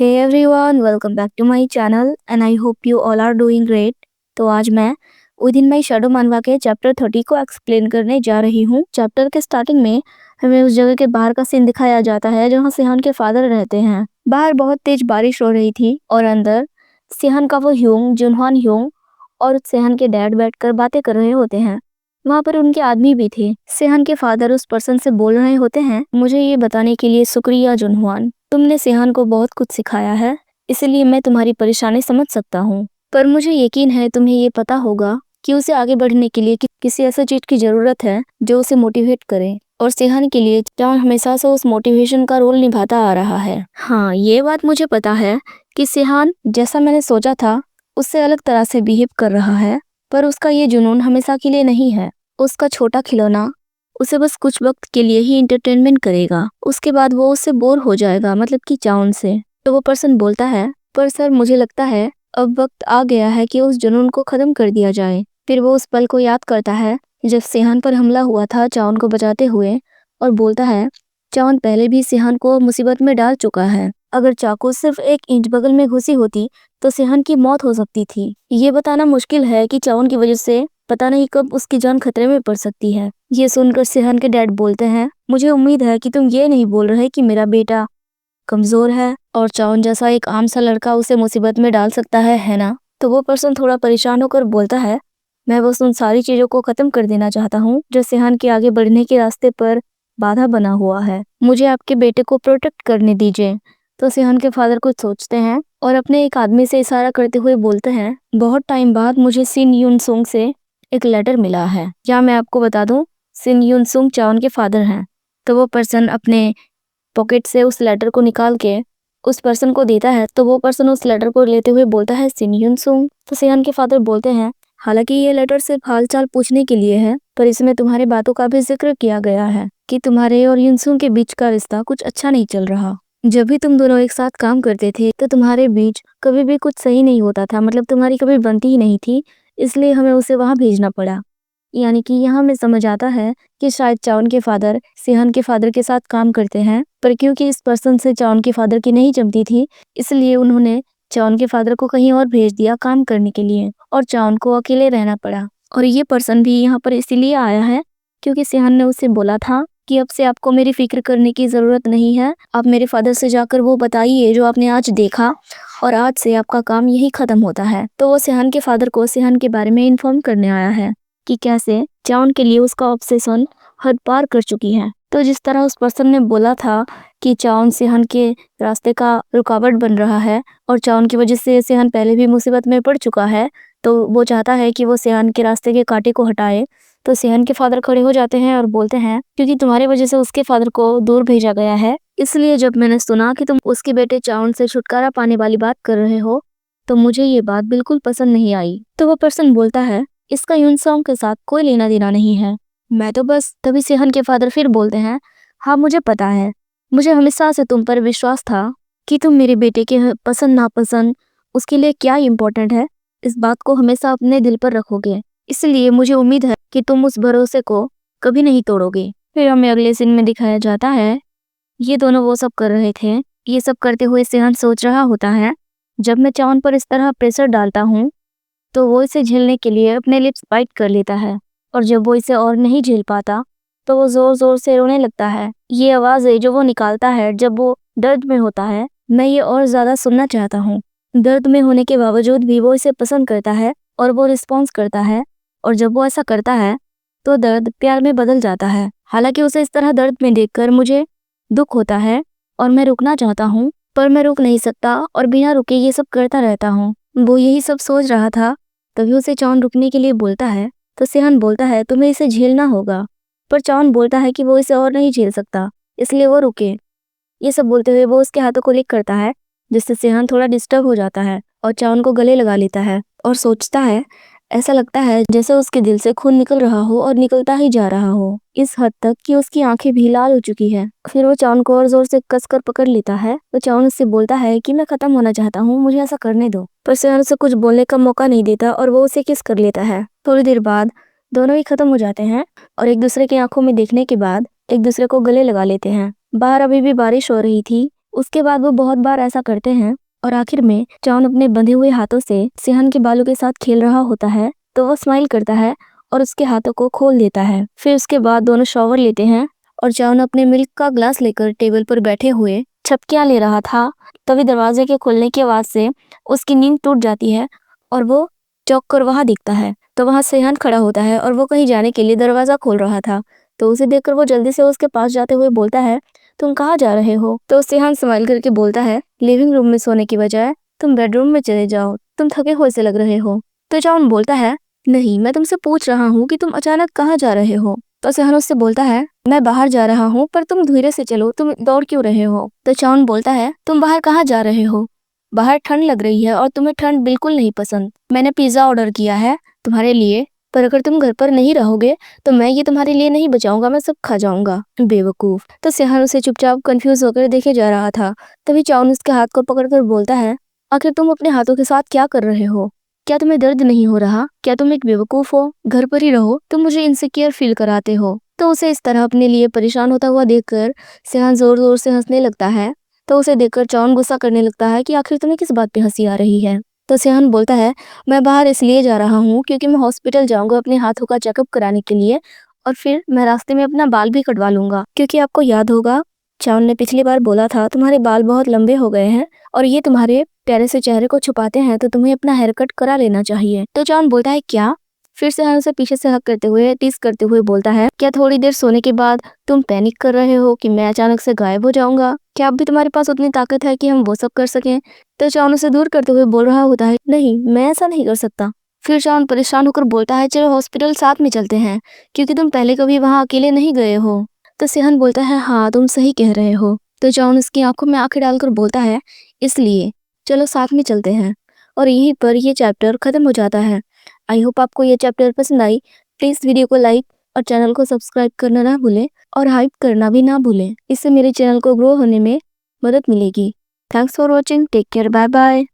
Hey everyone, welcome back to my channel and I hope you all are doing great. तो आज मैं within my shadow मानवा के chapter 30 को explain करने जा रही हूँ। चैप्टर के स्टार्टिंग में हमें उस जगह के बाहर का सीन दिखाया जाता है जहाँ सिहान के फादर रहते हैं। बाहर बहुत तेज बारिश हो रही थी और अंदर सिहान का वो ह्योंग, जुनहवान ह्योंग और सिहान के डैड बैठकर बातें कर रहे होते हैं। वहाँ पर उनके आदमी भी थे। सिहान के फादर उस पर्सन से बोल रहे होते हैं, मुझे ये बताने के लिए शुक्रिया जुनहवान, तुमने सिहान को बहुत कुछ सिखाया है, इसलिए मैं तुम्हारी परेशानी समझ सकता हूँ। पर मुझे यकीन है तुम्हें ये पता होगा कि उसे आगे बढ़ने के लिए किसी ऐसे चीज की जरूरत है जो उसे मोटिवेट करे, और सिहान के लिए चान हमेशा से उस मोटिवेशन का रोल निभाता आ रहा है। हाँ, ये बात मुझे पता है कि सिहान जैसा मैंने सोचा था उससे अलग तरह से बिहेव कर रहा है, पर उसका ये जुनून हमेशा के लिए नहीं है। उसका छोटा खिलौना उसे बस कुछ वक्त के लिए ही इंटरटेनमेंट करेगा, उसके बाद वो उससे बोर हो जाएगा, मतलब कि चाउन से। तो वो पर्सन बोलता है, पर सर मुझे लगता है अब वक्त आ गया है कि उस जुनून को खत्म कर दिया जाए। फिर वो उस पल को याद करता है जब सिहान पर हमला हुआ था चाउन को बचाते हुए, और बोलता है चाउन पहले भी सिहान को मुसीबत में डाल चुका है। अगर चाकू सिर्फ 1 इंच बगल में घुसी होती तो सिहान की मौत हो सकती थी। ये बताना मुश्किल है कि चाउन की वजह से पता नहीं कब उसकी जान खतरे में पड़ सकती है। ये सुनकर सिहान के डैड बोलते हैं, मुझे उम्मीद है कि तुम ये नहीं बोल रहे कि मेरा बेटा कमजोर है और चाउन जैसा एक आम सा लड़का उसे मुसीबत में डाल सकता है ना? तो वो पर्सन थोड़ा परेशान होकर बोलता है, मैं बस उन सारी चीजों को खत्म कर देना चाहता हूँ जो सिहान के आगे बढ़ने के रास्ते पर बाधा बना हुआ है। मुझे आपके बेटे को प्रोटेक्ट करने दीजिए। तो सिहान के फादर कुछ सोचते हैं और अपने एक आदमी से इशारा करते हुए बोलते हैं, बहुत टाइम बाद मुझे सिन यून सुंग से एक लेटर मिला है। क्या मैं आपको बता दूं, सिन यून सुंग चाउन के फादर हैं। तो वो पर्सन अपने पॉकेट से उस लेटर को निकाल के उस पर्सन को देता है। तो वो पर्सन उस लेटर को लेते हुए बोलता है, सिन यून सुंग। तो सिहान के फादर बोलते हैं, हालांकि ये लेटर सिर्फ हालचाल पूछने के लिए है, पर इसमें तुम्हारी बातों का भी जिक्र किया गया है कि तुम्हारे और युनसुंग के बीच का रिश्ता कुछ अच्छा नहीं चल रहा। जब भी तुम दोनों एक साथ काम करते थे तो तुम्हारे बीच कभी भी कुछ सही नहीं होता था, मतलब तुम्हारी कभी बनती ही नहीं थी, इसलिए हमें उसे वहां भेजना पड़ा। यानी कि यहाँ हमें समझ आता है कि शायद चाउन के फादर सिहान के फादर के साथ काम करते हैं, पर क्योंकि इस पर्सन से चाउन के फादर की नहीं जमती थी, इसलिए उन्होंने चाउन के फादर को कहीं और भेज दिया काम करने के लिए, और चाउन को अकेले रहना पड़ा। और ये पर्सन भी यहाँ पर इसीलिए आया है क्योंकि सिहान ने उसे बोला था कि अब से आपको मेरी फिक्र करने की जरूरत नहीं है, आप मेरे फादर से जाकर वो बताइए जो आपने आज देखा, और आज से आपका काम यही खत्म होता है। तो वो सिहान के फादर को सिहान के बारे में इन्फॉर्म करने आया है कि कैसे चाउन के लिए उसका ऑब्सेशन हद पार कर चुकी है। तो जिस तरह उस पर्सन ने बोला था कि चाउन सिहान के रास्ते का रुकावट बन रहा है और चाउन की वजह से सिहान पहले भी मुसीबत में पड़ चुका है, तो वो चाहता है कि वो सिहान के रास्ते के कांटे को हटाए। तो सिहान के फादर खड़े हो जाते हैं और बोलते हैं, क्योंकि तुम्हारी वजह से उसके फादर को दूर भेजा गया है, इसलिए जब मैंने सुना कि तुम उसके बेटे चाउन से छुटकारा पाने वाली बात कर रहे हो तो मुझे ये बात बिल्कुल पसंद नहीं आई। तो वो पर्सन बोलता है, इसका यूनसोंग के साथ कोई लेना देना नहीं है, मैं तो बस। तभी सिहान के फादर फिर बोलते हैं, हाँ मुझे पता है, मुझे हमेशा से तुम पर विश्वास था कि तुम मेरे बेटे के पसंद नापसंद उसके लिए क्या इम्पोर्टेंट है, इस बात को हमेशा अपने दिल पर रखोगे, इसलिए मुझे उम्मीद है कि तुम उस भरोसे को कभी नहीं तोड़ोगे। फिर हमें अगले सीन में दिखाया जाता है, ये दोनों वो सब कर रहे थे। ये सब करते हुए सिहान सोच रहा होता है, जब मैं चाउन पर इस तरह प्रेशर डालता हूँ तो वो इसे झेलने के लिए अपने लिप्स बाइट कर लेता है, और जब वो इसे और नहीं झेल पाता तो वो जोर जोर से रोने लगता है। ये आवाज है जो वो निकालता है जब वो दर्द में होता है, मैं ये और ज्यादा सुनना चाहता हूँ। दर्द में होने के बावजूद भी वो इसे पसंद करता है और वो रिस्पॉन्स करता है, और जब वो ऐसा करता है तो दर्द प्यार में बदल जाता है। हालांकि उसे इस तरह दर्द में देखकर मुझे दुख होता है और मैं रुकना चाहता हूँ, पर मैं रुक नहीं सकता और बिना रुके ये सब करता रहता हूँ। वो यही सब सोच रहा था, तभी उसे चाउन रुकने के लिए बोलता है। तो सिहान बोलता है, तुम्हें इसे झेलना होगा, पर चाउन बोलता है कि वो इसे और नहीं झेल सकता, इसलिए वो रुके। ये सब बोलते हुए वो उसके हाथों को लिक करता है, जिससे सिहान थोड़ा डिस्टर्ब हो जाता है और चाउन को गले लगा लेता है और सोचता है, ऐसा लगता है जैसे उसके दिल से खून निकल रहा हो और निकलता ही जा रहा हो, इस हद तक कि उसकी आंखें भी लाल हो चुकी है। फिर वो चाउन को और जोर से कसकर पकड़ लेता है। तो चाउन उससे बोलता है कि मैं खत्म होना चाहता हूँ, मुझे ऐसा करने दो, पर सिहान उसे कुछ बोलने का मौका नहीं देता और वो उसे किस कर लेता है। थोड़ी देर बाद दोनों ही खत्म हो जाते हैं और एक दूसरे की आंखों में देखने के बाद एक दूसरे को गले लगा लेते हैं। बाहर अभी भी बारिश हो रही थी उसके बाद वो बहुत बार ऐसा करते हैं और आखिर में चाउन अपने बंधे हुए हाथों से सेहन के बालों के साथ खेल रहा होता है तो वो स्माइल करता है और उसके हाथों को खोल देता है। फिर उसके बाद दोनों शॉवर लेते हैं और चाउन अपने मिल्क का ग्लास लेकर टेबल पर बैठे हुए छपकियां ले रहा था। तभी दरवाजे के खुलने की आवाज से उसकी नींद टूट जाती है और वो चौंक कर वहां दिखता है तो वहां सेहन खड़ा होता है और वो कहीं जाने के लिए दरवाजा खोल रहा था। तो उसे देखकर वो जल्दी से उसके पास जाते हुए बोलता है, तुम कहाँ जा रहे हो? तो सेहन स्माइल करके बोलता है, लिविंग रूम में सोने की बजाय तुम बेडरूम में चले जाओ, तुम थके हुए से लग रहे हो। तो चाउन बोलता है, नहीं, मैं तुमसे पूछ रहा हूँ कि तुम अचानक कहाँ जा रहे हो। तो सेहन उससे बोलता है, मैं बाहर जा रहा हूँ पर तुम धीरे से चलो, तुम दौड़ क्यों रहे हो? तो चाउन बोलता है, तुम बाहर कहाँ जा रहे हो? बाहर ठंड लग रही है और तुम्हें ठंड बिल्कुल नहीं पसंद। मैंने पिज्जा ऑर्डर किया है तुम्हारे लिए, पर अगर तुम घर पर नहीं रहोगे तो मैं ये तुम्हारे लिए नहीं बचाऊंगा, मैं सब खा जाऊंगा। बेवकूफ। तो सेहन उसे चुपचाप कंफ्यूज होकर देखे जा रहा था। तभी चाउन उसके हाथ को पकड़कर बोलता है, आखिर तुम अपने हाथों के साथ क्या कर रहे हो? क्या तुम्हें दर्द नहीं हो रहा? क्या तुम एक बेवकूफ हो? घर पर ही रहो, तुम मुझे इनसिक्योर फील कराते हो। तो उसे इस तरह अपने लिए परेशान होता हुआ देखकर सेहन जोर जोर से हंसने लगता है। तो उसे देखकर चाउन गुस्सा करने लगता है कि आखिर तुम्हें किस बात पे हंसी आ रही है। तो सेहन बोलता है, मैं बाहर इसलिए जा रहा हूँ क्योंकि मैं हॉस्पिटल जाऊंगा अपने हाथों का चेकअप कराने के लिए और फिर मैं रास्ते में अपना बाल भी कटवा लूंगा, क्योंकि आपको याद होगा चाउन ने पिछली बार बोला था तुम्हारे बाल बहुत लंबे हो गए हैं और ये तुम्हारे प्यारे से चेहरे को छुपाते हैं, तो तुम्हें अपना हेयर कट करा लेना चाहिए। तो चाउन बोलता है, क्या? फिर सेहन उसे पीछे से हक करते हुए टीज करते हुए बोलता है, क्या थोड़ी देर सोने के बाद तुम पैनिक कर रहे हो कि मैं अचानक से गायब हो जाऊंगा? क्या अब भी तुम्हारे पास उतनी ताकत है कि हम वो सब कर सकें? तो चाउन उसे दूर करते हुए बोल रहा होता है, नहीं, मैं ऐसा नहीं कर सकता। फिर चाउन परेशान होकर बोलता है, चलो हॉस्पिटल साथ में चलते हैं, क्योंकि तुम पहले कभी वहां अकेले नहीं गए हो। तो सेहन बोलता है, हाँ तुम सही कह रहे हो। तो चाउन उसकी आंखों में आंखें डालकर बोलता है, इसलिए चलो साथ में चलते हैं। और यहीं पर ये चैप्टर खत्म हो जाता है। आई होप आपको ये चैप्टर पसंद आई। प्लीज वीडियो को लाइक और चैनल को सब्सक्राइब करना ना भूलें और हाइप करना भी ना भूलें। इससे मेरे चैनल को ग्रो होने में मदद मिलेगी। Thanks for watching, take care, bye bye.